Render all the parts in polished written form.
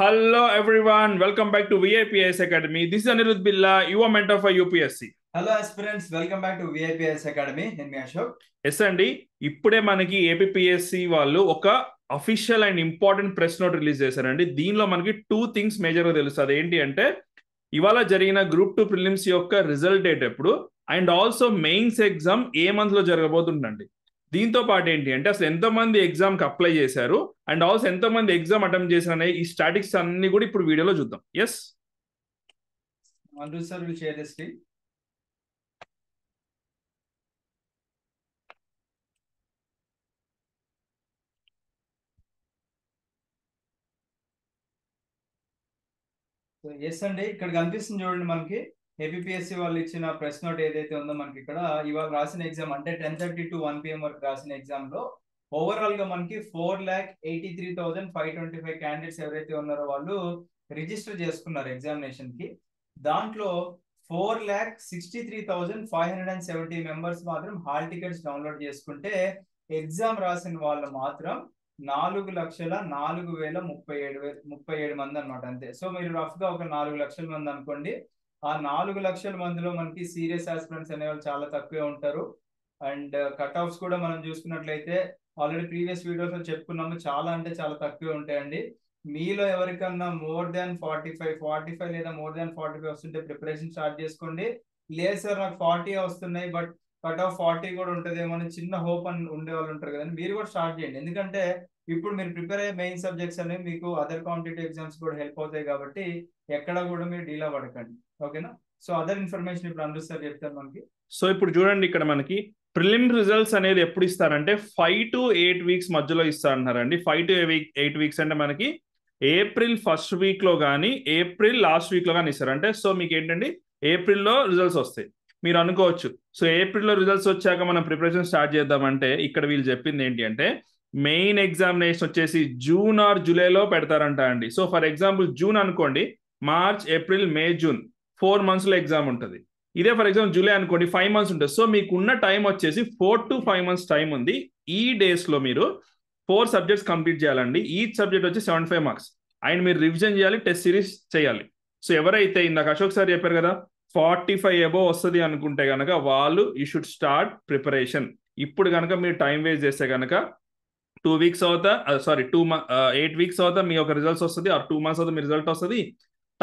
Hello everyone, welcome back to VIPS Academy. This is Anirudh Billa, your mentor for UPSC. Hello aspirants, welcome back to VIPS Academy. నేను మీ Ashok. Yes అండి, ఇప్పుడే మనకి APSC వాళ్ళు ఒక official and important press note release చేశారండి. దీనిలో మనకి 2 things మేజర్గా తెలుస్తుంది. ఏంటి అంటే ఇవాళ జరిగిన గ్రూప్ 2 ప్రిలిమ్స్ యొక్క రిజల్ట్ డేట్ ఎప్పుడు and also mains exam A month లో జరగబోతుందండి. దీంతో పాటు ఏంటి అంటే అసలు ఎంతమంది ఎగ్జామ్కి అప్లై చేశారు అండ్ ఆల్సో ఎంతమంది ఎగ్జామ్ అటెంప్ట్ చేశారు అనే ఈ స్టాటిక్స్ అన్ని కూడా ఇప్పుడు వీడియోలో చూద్దాం. Yes Andrew sir will share the screen. So yes అండి, ఇక్కడ కనిపిస్తుంది చూడండి. మనకి ఏపీఎస్సి వాళ్ళు ఇచ్చిన ప్రెస్ నోట్ ఏదైతే ఉందో మనకి ఇక్కడ ఇవాళ రాసిన ఎగ్జామ్ అంటే 10:30 to 1 PM వరకు రాసిన ఎగ్జామ్ లో ఓవరాల్ గా మనకి 4,83,525 క్యాండిడేట్స్ ఎవరైతే ఉన్నారో వాళ్ళు రిజిస్టర్ చేసుకున్నారు ఎగ్జామినేషన్ కి. దాంట్లో 4,63,570 మెంబర్స్ మాత్రం హాల్ టికెట్స్ డౌన్లోడ్ చేసుకుంటే ఎగ్జామ్ రాసిన వాళ్ళు మాత్రం 4,04,37 మంది అనమాట. అంతే. సో మీరు రఫ్ గా ఒక 4 లక్షల మంది అనుకోండి. ఆ 4 లక్షల మందిలో మనకి సీరియస్ ఆస్పిరెంట్స్ అనేవాళ్ళు చాలా తక్కువే ఉంటారు. అండ్ కట్ ఆఫ్స్ కూడా మనం చూసుకున్నట్లయితే ఆల్రెడీ ప్రీవియస్ వీడియోస్ లో చెప్పుకున్నాము, చాలా అంటే చాలా తక్కువే ఉంటాయండి. మీలో ఎవరికన్నా మోర్ దాన్ 45 లేదా మోర్ దాన్ 45 వస్తుంటే ప్రిపరేషన్ స్టార్ట్ చేసుకోండి. లేదు సార్ నాకు 40 వస్తున్నాయి బట్ కట్ ఆఫ్ 40 కూడా ఉంటుందేమో అని చిన్న హోప్ అని ఉండే వాళ్ళు ఉంటారు కదండి, మీరు కూడా స్టార్ట్ చేయండి. ఎందుకంటే ఇప్పుడు మీరు ప్రిపేర్ అయ్యే మెయిన్ సబ్జెక్ట్స్ అనేవి మీకు అదర్ కాంపిటేటివ్ ఎగ్జామ్స్ కూడా హెల్ప్ అవుతాయి కాబట్టి ఎక్కడ కూడా మీరు డీలా పడకండి. ఓకేనా? సో అదర్ ఇన్ఫర్మేషన్ ఇప్పుడు అందరూ సార్ చెప్తారు మనకి. సో ఇప్పుడు చూడండి, ఇక్కడ మనకి ప్రిలిమ్ రిజల్ట్స్ అనేది ఎప్పుడు ఇస్తారంటే 5 to 8 weeks మధ్యలో ఇస్తారండి. 5 to 8 weeks అంటే మనకి ఏప్రిల్ ఫస్ట్ వీక్ లో కానీ ఏప్రిల్ లాస్ట్ వీక్ లో కానీ ఇస్తారు. అంటే సో మీకు ఏంటండి ఏప్రిల్లో రిజల్ట్స్ వస్తాయి. మీరు అనుకోవచ్చు సో ఏప్రిల్లో రిజల్ట్స్ వచ్చాక మనం ప్రిపరేషన్ స్టార్ట్ చేద్దామంటే ఇక్కడ వీళ్ళు చెప్పింది ఏంటి అంటే మెయిన్ ఎగ్జామినేషన్ వచ్చేసి జూన్ ఆర్ జూలైలో పెడతారంట అండి. సో ఫర్ ఎగ్జాంపుల్ జూన్ అనుకోండి, March April May June 4 months లో ఎగ్జామ్ ఉంటుంది. ఇదే ఫర్ ఎగ్జాంపుల్ జూలై అనుకోండి 5 months ఉంటుంది. సో మీకున్న టైం వచ్చేసి 4 to 5 months టైం ఉంది. ఈ డేస్ లో మీరు 4 subjects కంప్లీట్ చేయాలండి. ఈచ్ సబ్జెక్ట్ వచ్చి 75 marks అండ్ మీరు రివిజన్ చేయాలి, టెస్ట్ సిరీస్ చేయాలి. సో ఎవరైతే ఇందాక అశోక్ సార్ చెప్పారు కదా 45 above వస్తుంది అనుకుంటే కనుక వాళ్ళు యూ షుడ్ స్టార్ట్ ప్రిపరేషన్. ఇప్పుడు కనుక మీరు టైం వేస్ట్ చేస్తే కనుక 2 weeks అవుతా 8 weeks అవుతా మీ యొక్క రిజల్ట్స్ వస్తుంది. ఆ 2 months అవుతా మీ రిజల్ట్ వస్తుంది.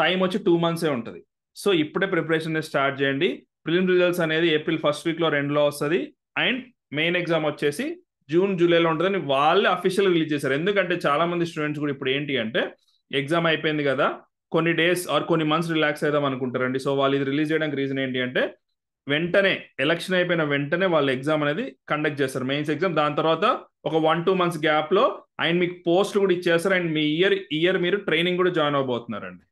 టైం వచ్చి 2 months ఉంటుంది. సో ఇప్పుడే ప్రిపరేషన్ స్టార్ట్ చేయండి. ప్రిలిమ్ రిజల్ట్స్ అనేది ఏప్రిల్ ఫస్ట్ వీక్ లో 2లో వస్తుంది అండ్ మెయిన్ ఎగ్జామ్ వచ్చేసి జూన్ జూలైలో ఉంటుందని వాళ్ళే అఫీషియల్ రిలీజ్ చేశారు. ఎందుకంటే చాలా మంది స్టూడెంట్స్ కూడా ఇప్పుడు ఏంటి అంటే ఎగ్జామ్ అయిపోయింది కదా కొన్ని డేస్ ఆర్ కొన్ని మంత్స్ రిలాక్స్ అవుదాం అనుకుంటారండి. సో వాళ్ళు ఇది రిలీజ్ చేయడానికి రీజన్ ఏంటి అంటే వెంటనే ఎలక్షన్ అయిపోయిన వెంటనే వాళ్ళు ఎగ్జామ్ అనేది కండక్ట్ చేస్తారు, మెయిన్స్ ఎగ్జామ్. దాని తర్వాత ఒక 1-2 months గ్యాప్ లో అండ్ మీకు పోస్ట్ కూడా ఇచ్చేస్తారు అండ్ మీ ఇయర్ మీరు ట్రైనింగ్ కూడా జాయిన్ అవబోతున్నారండి.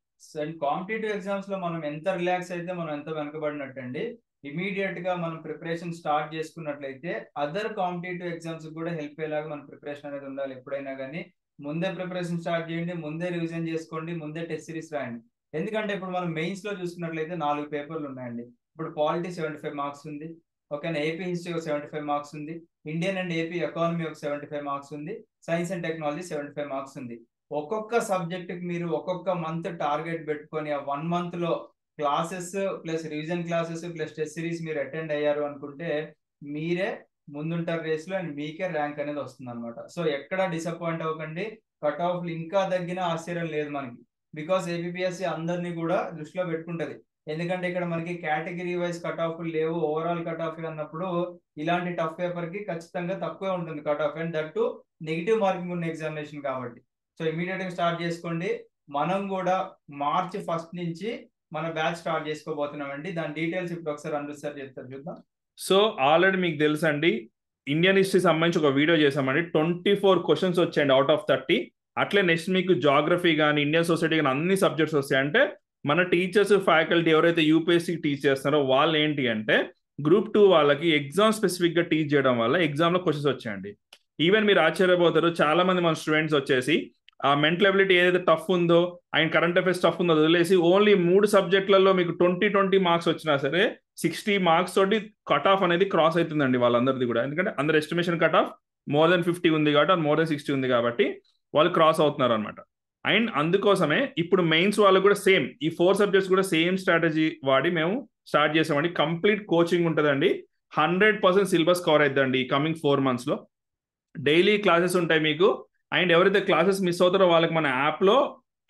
అండ్ కాంపిటేటివ్ ఎగ్జామ్స్ లో మనం ఎంత రిలాక్స్ అయితే మనం ఎంత వెనకబడినట్టు అండి. ఇమీడియట్ గా మనం ప్రిపరేషన్ స్టార్ట్ చేసుకున్నట్లయితే అదర్ కాంపిటేటివ్ ఎగ్జామ్స్ కూడా హెల్ప్ అయ్యేలాగా మన ప్రిపరేషన్ అనేది ఉండాలి. ఎప్పుడైనా కానీ ముందే ప్రిపరేషన్ స్టార్ట్ చేయండి, ముందే రివిజన్ చేసుకోండి, ముందే టెస్ట్ సిరీస్ రాయండి. ఎందుకంటే ఇప్పుడు మనం మెయిన్స్ లో చూసుకున్నట్లయితే 4 పేపర్లు ఉన్నాయండి. ఇప్పుడు పాలిటీ 75 marks ఉంది, ఓకేనా. ఏపీ హిస్టరీ ఒక 75 marks ఉంది, ఇండియన్ అండ్ ఏపీ ఎకానమీ ఒక 75 marks ఉంది, సైన్స్ అండ్ టెక్నాలజీ 75 marks ఉంది. ఒక్కొక్క సబ్జెక్ట్ కి మీరు ఒక్కొక్క మంత్ టార్గెట్ పెట్టుకొని ఆ 1 month లో classes plus revision classes plus test series మీరు అటెండ్ అయ్యారు అనుకుంటే మీరే ముందుంటారు రేస్ లో అండ్ మీకే ర్యాంక్ అనేది వస్తుంది అనమాట. సో ఎక్కడ డిసప్పాయింట్ అవ్వకండి. కట్ ఆఫ్ ఇంకా తగ్గిన ఆశ్చర్యం లేదు మనకి, బికాస్ ఏపీఎస్సి అందరినీ కూడా దృష్టిలో పెట్టుకుంటది. ఎందుకంటే ఇక్కడ మనకి కేటగిరీ వైజ్ కట్ ఆఫ్ లేవు, ఓవరాల్ కట్ ఆఫ్ అన్నప్పుడు ఇలాంటి టఫ్ పేపర్ కి ఖచ్చితంగా తక్కువే ఉంటుంది cut off. And that to negative marking ఉన్న ఎగ్జామినేషన్ కాబట్టి సో ఇమీడియట్ గా స్టార్ట్ చేసుకోండి. మనం కూడా మార్చ్ 1st నుంచి మన బ్యాచ్ స్టార్ట్ చేసుకోబోతున్నామండి. దాని డీటెయిల్స్ ఇప్పుడు ఒకసారి అందరూ సార్ చెప్తారు, చూద్దాం. సో ఆల్రెడీ మీకు తెలుసండి ఇండియన్ హిస్టరీ సంబంధించి ఒక వీడియో చేసామండి. 24 questions వచ్చాయండి అవుట్ ఆఫ్ 30. అట్లే నెక్స్ట్ మీకు జాగ్రఫీ కానీ ఇండియన్ సొసైటీ కానీ అన్ని సబ్జెక్ట్స్ వస్తాయి. అంటే మన టీచర్స్ ఫ్యాకల్టీ ఎవరైతే యూపీఎస్సీ టీచ్ చేస్తున్నారో వాళ్ళు ఏంటి అంటే గ్రూప్ 2 వాళ్ళకి ఎగ్జామ్ స్పెసిఫిక్ గా టీచ్ చేయడం వల్ల ఎగ్జామ్ లో క్వశ్చన్స్ వచ్చాయండి. ఈవెన్ మీరు ఆశ్చర్యపోతారు, చాలా మంది మన స్టూడెంట్స్ వచ్చేసి ఆ మెంటల్ ఎబిలిటీ ఏదైతే టఫ్ ఉందో అండ్ కరెంట్ అఫైర్స్ టఫ్ ఉందో వదిలేసి ఓన్లీ 3 subjectలలో మీకు 20 marks వచ్చినా సరే 60 marks తోటి కట్ ఆఫ్ అనేది క్రాస్ అవుతుందండి వాళ్ళందరిది కూడా. ఎందుకంటే అందరు estimation cut off more than 50 ఉంది కాబట్టి more than 60 ఉంది కాబట్టి వాళ్ళు క్రాస్ అవుతున్నారు అనమాట. అండ్ అందుకోసమే ఇప్పుడు మెయిన్స్ వాళ్ళు కూడా సేమ్ ఈ 4 సబ్జెక్ట్స్ కూడా సేమ్ స్ట్రాటజీ వాడి మేము స్టార్ట్ చేసామండి. కంప్లీట్ కోచింగ్ ఉంటుందండి. 100% సిలబస్ కవర్ అవుతుందండి ఈ కమింగ్ 4 monthsలో. డైలీ క్లాసెస్ ఉంటాయి మీకు. అండ్ ఎవరైతే క్లాసెస్ మిస్ అవుతారో వాళ్ళకి మన యాప్లో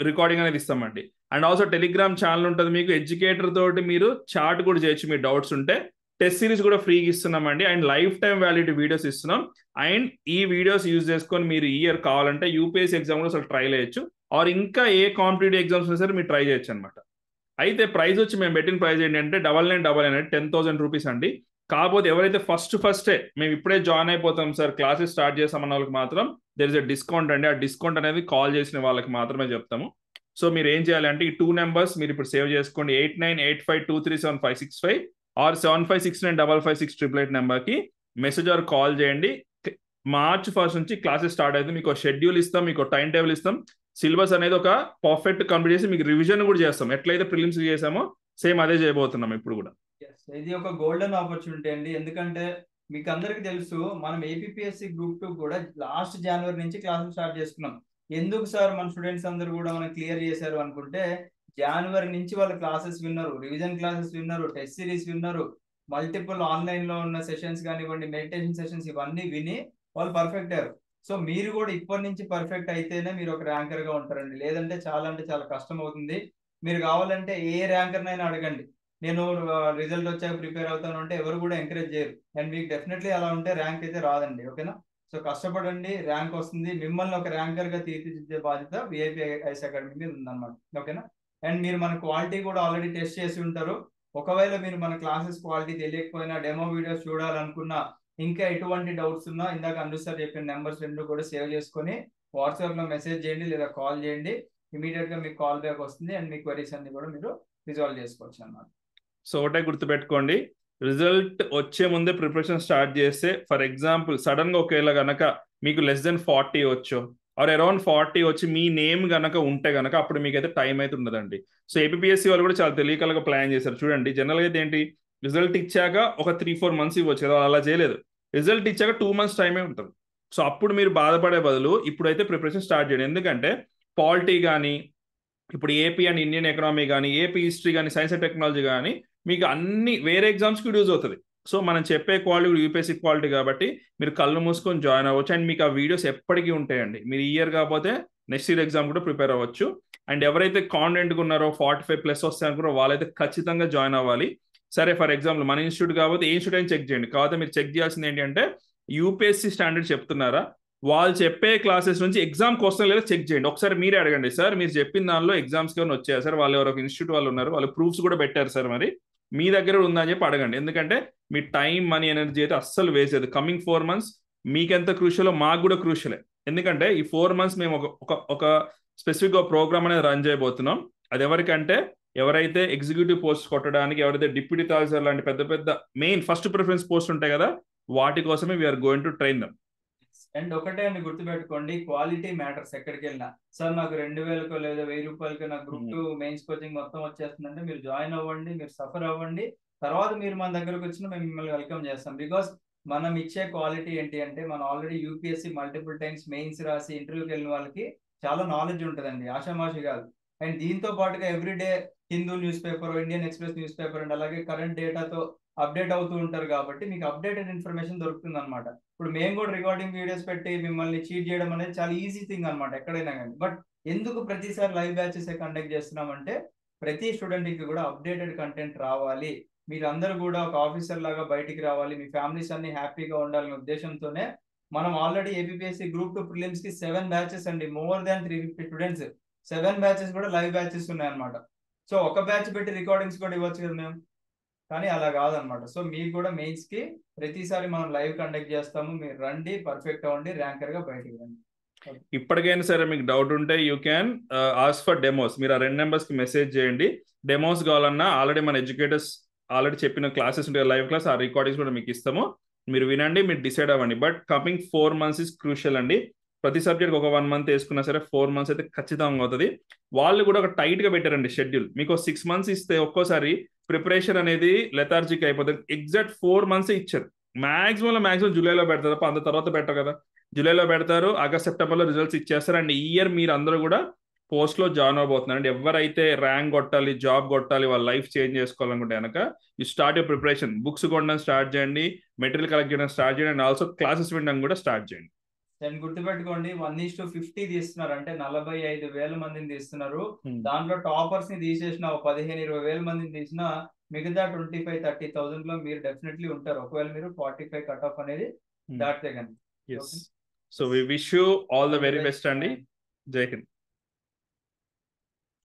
రికార్డింగ్ అనేది ఇస్తామండి. అండ్ ఆల్సో టెలిగ్రామ్ ఛానల్ ఉంటుంది మీకు. ఎడ్యుకేటర్ తోటి మీరు చాట్ కూడా చేయొచ్చు మీ డౌట్స్ ఉంటే. టెస్ట్ సిరీస్ కూడా ఫ్రీగా ఇస్తున్నామండి. And life time validity videos ఇస్తున్నాం. అండ్ ఈ వీడియోస్ యూజ్ చేసుకొని మీరు ఈ ఇయర్ కావాలంటే యూపీఎస్సీ ఎగ్జామ్ కూడా అసలు ట్రై చేయొచ్చు. ఆర్ ఇంకా ఏ కాంపిటేటివ్ ఎగ్జామ్స్ సరే మీరు ట్రై చేయొచ్చు అనమాట. అయితే ప్రైస్ వచ్చి మేము పెట్టిన ప్రైస్ ఏంటంటే 9999 అంటే 10,000 రూపీస్ అండి. కాకపోతే ఎవరైతే ఫస్టే మేము ఇప్పుడే జాయిన్ అయిపోతాం సార్ క్లాసెస్ స్టార్ట్ చేస్తామన్న వాళ్ళకి మాత్రం దెర్ ఇస్ ఎ డిస్కౌంట్ అండి. ఆ డిస్కౌంట్ అనేది కాల్ చేసిన వాళ్ళకి మాత్రమే చెప్తాము. సో మీరు ఏం చేయాలంటే ఈ 2 నెంబర్స్ మీరు ఇప్పుడు సేవ్ చేసుకోండి. 8985237565 ఆర్ 7569556888 నెంబర్కి మెసేజ్ ఆర్ కాల్ చేయండి. March 1 నుంచి క్లాసెస్ స్టార్ట్ అయితే మీకు షెడ్యూల్ ఇస్తాం, మీకు టైం టేబుల్ ఇస్తాం. సిలబస్ అనేది ఒక పర్ఫెక్ట్ కంప్లీట్ చేసి మీకు రివిజన్ కూడా చేస్తాం. ఎట్లయితే ప్రిలిమ్స్ చేసామో సేమ్ అదే చేయబోతున్నాం ఇప్పుడు కూడా. ఇది ఒక గోల్డెన్ ఆపర్చునిటీ అండి. ఎందుకంటే మీకు అందరికి తెలుసు మనం ఏపీఎస్సి గ్రూప్ 2 కూడా లాస్ట్ జనవరి నుంచి క్లాసులు స్టార్ట్ చేసుకున్నాం. ఎందుకు సార్ మన స్టూడెంట్స్ అందరూ కూడా మనం క్లియర్ చేశారు అనుకుంటే, జనవరి నుంచి వాళ్ళు క్లాసెస్ విన్నారు, రివిజన్ క్లాసెస్ విన్నారు, టెస్ట్ సిరీస్ విన్నారు, మల్టిపుల్ ఆన్లైన్ లో ఉన్న సెషన్స్ కానివ్వండి, మెడిటేషన్ సెషన్స్ ఇవన్నీ విని వాళ్ళు పర్ఫెక్ట్ అయ్యారు. సో మీరు కూడా ఇప్పటి నుంచి పర్ఫెక్ట్ అయితేనే మీరు ఒక ర్యాంకర్ గా ఉంటారండి. లేదంటే చాలా కష్టం అవుతుంది. మీరు కావాలంటే ఏ ర్యాంకర్ నైనా అడగండి, నేను రిజల్ట్ వచ్చాక ప్రిపేర్ అవుతాను అంటే ఎవరు కూడా ఎంకరేజ్ చేయరు. అండ్ మీకు డెఫినెట్లీ అలా ఉంటే ర్యాంక్ అయితే రాదండి. ఓకేనా? సో కష్టపడండి, ర్యాంక్ వస్తుంది. మిమ్మల్ని ఒక ర్యాంకర్ గా తీర్చిదిద్దే బాధ్యత విఐపి ఐస్ అకాడమీ మీద ఉందన్నమాట. ఓకేనా? అండ్ మీరు మన క్వాలిటీ కూడా ఆల్రెడీ టెస్ట్ చేసి ఉంటారు. ఒకవేళ మీరు మన క్లాసెస్ క్వాలిటీ తెలియకపోయినా, డెమో వీడియోస్ చూడాలనుకున్నా, ఇంకా ఎటువంటి డౌట్స్ ఉన్నా ఇందాక అందు సార్ చెప్పిన నెంబర్స్ 2 కూడా సేవ్ చేసుకొని వాట్సాప్ లో మెసేజ్ చేయండి లేదా కాల్ చేయండి. ఇమీడియట్ గా మీకు కాల్ బ్యాక్ వస్తుంది అండ్ మీ క్వరీస్ అన్ని కూడా మీరు రిజాల్వ్ చేసుకోవచ్చు అన్నమాట. సో ఒకటే గుర్తుపెట్టుకోండి, రిజల్ట్ వచ్చే ముందే ప్రిపరేషన్ స్టార్ట్ చేస్తే, ఫర్ ఎగ్జాంపుల్ సడన్ గా ఒకవేళ గనక మీకు <40 వచ్చు ఆర్ అరౌండ్ 40 వచ్చి మీ నేమ్ గనక ఉంటే గనక అప్పుడు మీకైతే టైం అయితే ఉండదండి. సో ఏపీఎస్సీ వాళ్ళు కూడా చాలా తెలియకలుగా ప్లాన్ చేశారు. చూడండి, జనరల్ గా అయితే ఏంటి, రిజల్ట్ ఇచ్చాక ఒక 3-4 months ఇవ్వచ్చు కదా, అలా చేయలేదు. రిజల్ట్ ఇచ్చాక 2 months టైమే ఉంటుంది. సో అప్పుడు మీరు బాధపడే బదులు ఇప్పుడైతే ప్రిపరేషన్ స్టార్ట్ చేయండి. ఎందుకంటే పాలిటీ కానీ, ఇప్పుడు ఏపీ అండ్ ఇండియన్ ఎకనామీ కానీ, ఏపీ హిస్టరీ కానీ, సైన్స్ అండ్ టెక్నాలజీ కానీ మీకు అన్ని వేరే ఎగ్జామ్స్కి యూజ్ అవుతుంది. సో మనం చెప్పే క్వాలిటీ కూడా యూపీఎస్సీ క్వాలిటీ కాబట్టి మీరు కళ్ళు మూసుకొని జాయిన్ అవ్వచ్చు. అండ్ మీకు ఆ వీడియోస్ ఎప్పటికీ ఉంటాయండి. మీరు ఈ ఇయర్ కాకపోతే నెక్స్ట్ ఇయర్ ఎగ్జామ్ కూడా ప్రిపేర్ అవ్వచ్చు. అండ్ ఎవరైతే కాన్ఫిడెంట్గా ఉన్నారో 45+ వస్తాయి అనుకున్నారో వాళ్ళైతే ఖచ్చితంగా జాయిన్ అవ్వాలి. సరే, ఫర్ ఎగ్జాంపుల్ మన ఇన్స్టిట్యూట్ కాబట్టి ఏ ఇన్స్టిట్యూట్ అని చెక్ చేయండి. కాకపోతే మీరు చెక్ చేయాల్సింది ఏంటంటే యూపీఎస్సీ స్టాండర్డ్ చెప్తున్నారా, వాళ్ళు చెప్పే క్లాసెస్ నుంచి ఎగ్జామ్ క్వశ్చన్ లేదా చెక్ చేయండి. ఒకసారి మీరే అడగండి, సార్ మీరు చెప్పిన దానిలో ఎగ్జామ్స్కి ఏమైనా వచ్చాయా సార్, వాళ్ళు ఎవరో ఇన్స్టిట్యూట్ వాళ్ళు ఉన్నారు, వాళ్ళు ప్రూఫ్స్ కూడా పెట్టారు సార్, మరి మీ దగ్గర ఉందని చెప్పి అడగండి. ఎందుకంటే మీ టైం, మనీ, ఎనర్జీ అయితే అస్సలు వేస్ట్ లేదు. కమింగ్ 4 months మీకెంత క్రూషియలో మాకు కూడా క్రూషియలే. ఎందుకంటే ఈ 4 months మేము ఒక స్పెసిఫిక్ ప్రోగ్రామ్ అనేది రన్ చేయబోతున్నాం. అది ఎవరికంటే ఎవరైతే ఎగ్జిక్యూటివ్ పోస్ట్ కొట్టడానికి, ఎవరైతే డిప్యూటీ తహసీల్దార్ లాంటి పెద్ద పెద్ద మెయిన్ ఫస్ట్ ప్రిఫరెన్స్ పోస్ట్ ఉంటాయి కదా, వాటి కోసమే we're going to train them. And ఒకటే అండి గుర్తుపెట్టుకోండి, క్వాలిటీ మ్యాటర్స్. ఎక్కడికి వెళ్ళినా సార్ నాకు 2,000కో లేదా 1,000 రూపాయలకి నాకు గ్రూప్ 2 మెయిన్స్ కోచింగ్ మొత్తం వచ్చేస్తుందంటే మీరు జాయిన్ అవ్వండి, మీరు సఫర్ అవ్వండి. తర్వాత మీరు మన దగ్గరకు వచ్చినా మేము మిమ్మల్ని వెల్కమ్ చేస్తాం. బికాస్ మనం ఇచ్చే క్వాలిటీ ఏంటి అంటే, మనం already UPSC multiple times mains రాసి ఇంటర్వ్యూకి వెళ్ళిన వాళ్ళకి చాలా నాలెడ్జ్ ఉంటుందండి, ఆషామాషి కాదు. అండ్ దీంతో పాటుగా everyday Hindu news paper, Indian express news paper and అలాగే కరెంట్ డేటాతో అప్డేట్ అవుతూ ఉంటారు కాబట్టి మీకు అప్డేటెడ్ ఇన్ఫర్మేషన్ దొరుకుతుంది అనమాట. ఇప్పుడు మేము కూడా రికార్డింగ్ వీడియోస్ పెట్టి మిమ్మల్ని చీట్ చేయడం అనేది చాలా ఈజీ థింగ్ అనమాట ఎక్కడైనా కానీ. బట్ ఎందుకు ప్రతిసారి లైవ్ బ్యాచెస్ కండక్ట్ చేస్తున్నామంటే, ప్రతి స్టూడెంట్కి కూడా అప్డేటెడ్ కంటెంట్ రావాలి, మీరందరూ కూడా ఒక ఆఫీసర్ లాగా బయటికి రావాలి, మీ ఫ్యామిలీస్ అన్ని హ్యాపీగా ఉండాలనే ఉద్దేశంతోనే మనం ఆల్రెడీ ఏపీఎస్సీ గ్రూప్ 2 ప్రిలిమ్స్ కి 7 బ్యాచెస్ అండి, మోర్ దాన్ 350 స్టూడెంట్స్, 7 బ్యాచెస్ కూడా లైవ్ బ్యాచెస్ ఉన్నాయన్నమాట. సో ఒక బ్యాచ్ పెట్టి రికార్డింగ్స్ కూడా ఇవ్వచ్చు కదా మేము, కానీ అలా కాదనమాట. సో మీకు కూడా మెయిన్స్ కి ప్రతిసారి మనం లైవ్ కండక్ట్ చేస్తాము, మీరు రండి, పర్ఫెక్ట్ అవ్వండి, ర్యాంకర్ గా బయటికి రండి. ఇప్పటికైనా సరే మీకు డౌట్ ఉంటే you can ask for demos. మీరు ఆ 2 నెంబర్స్ కి మెసేజ్ చేయండి. డెమోస్ కావాలన్నా ఆల్రెడీ మన ఎడ్యుకేటర్స్ ఆల్రెడీ చెప్పిన క్లాసెస్ ఉంటాయి, లైవ్ క్లాస్, ఆ రికార్డింగ్స్ కూడా మీకు ఇస్తాము. మీరు వినండి, మీరు డిసైడ్ అవ్వండి. But coming 4 months is crucial అండి. ప్రతి సబ్జెక్ట్ ఒక 1 month వేసుకున్నా సరే 4 months అయితే ఖచ్చితంగా అవుతుంది. వాళ్ళు కూడా ఒక టైట్ గా పెట్టారండి షెడ్యూల్. మీకు 6 months ఇస్తే ఒక్కోసారి ప్రిపరేషన్ అనేది లెథార్జిక్ అయిపోతుంది. ఎగ్జాక్ట్ 4 months ఇచ్చారు. మాక్సిమం జూలైలో పెడతారు తప్ప అంత తర్వాత పెట్టరు కదా. జూలైలో పెడతారు, ఆగస్ట్ సెప్టెంబర్లో రిజల్ట్స్ ఇచ్చేస్తారు. అండ్ ఈ ఇయర్ మీరు అందరూ కూడా పోస్ట్ లో జాయిన్ అవబోతున్నారు అంటే ఎవరైతే ర్యాంక్ కొట్టాలి, జాబ్ కొట్టాలి, వాళ్ళ లైఫ్ చేంజ్ చేసుకోవాలనుకుంటే కనుక you start your preparation. Books కొనడం స్టార్ట్ చేయండి, మెటీరియల్ కలెక్ట్ చేయడం స్టార్ట్ చేయండి, అండ్ ఆల్సో క్లాసెస్ వినడం కూడా స్టార్ట్ చేయండి. అండ్ గుర్తుపెట్టుకోండి 1:50 తీస్తున్నారు అంటే 45,000 మందిని తీస్తున్నారు. దాంట్లో టాపర్స్ ని తీసేసిన 15,000-20,000 మందిని తీసిన మిగతా 25,000-30,000 లో మీరు డెఫినెట్లీ ఉంటారు, ఒకవేళ మీరు 45 కట్ ఆఫ్ అనేది దాటితే కనుక. So we wish you all the very best అండి. జై హింద్.